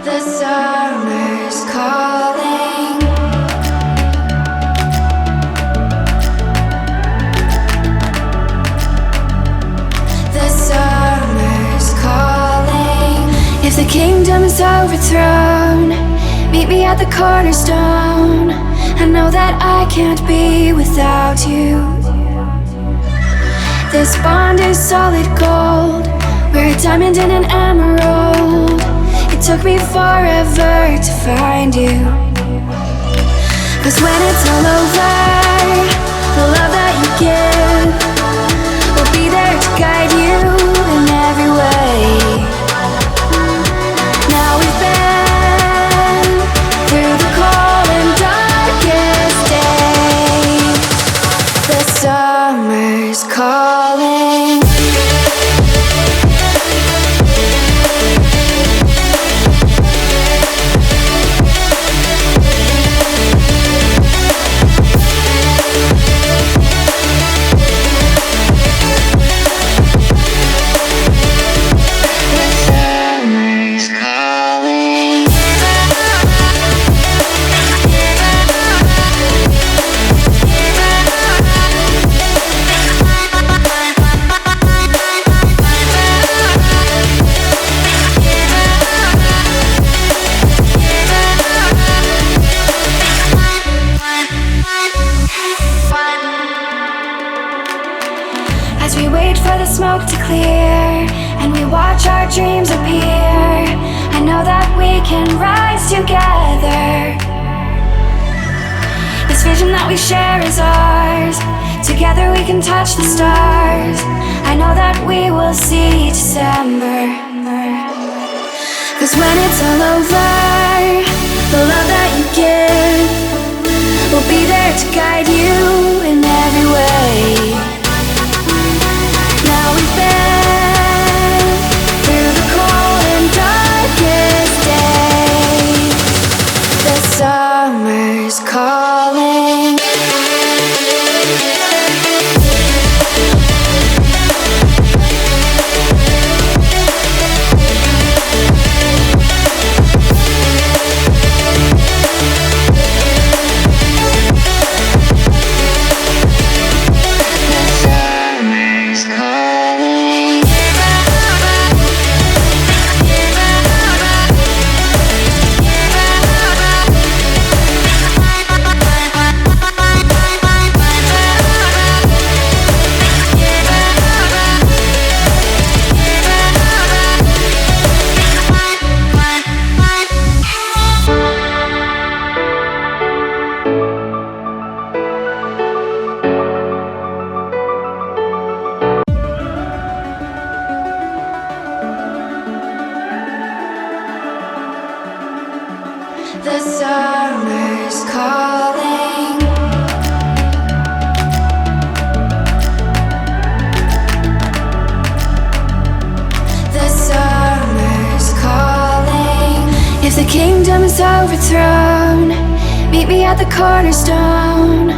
The summer's calling. The summer's calling. If the kingdom is overthrown, meet me at the cornerstone. I know that I can't be without you. This bond is solid gold. We're a diamond and an emerald. It took me forever to find you. 'Cause when it's all over, the love that you give will be there to guide you in every way. Now we've been through the cold and darkest days. The summer's calling. As we wait for the smoke to clear and we watch our dreams appear, I know that we can rise together. This vision that we share is ours. Together we can touch the stars. I know that we will see December. 'Cause when it's all over, the love that you give will be there to guide you in every way. Now we've been through the cold and darkest days. The summer's calling. The summer's calling. The summer's calling. If the kingdom is overthrown, meet me at the cornerstone.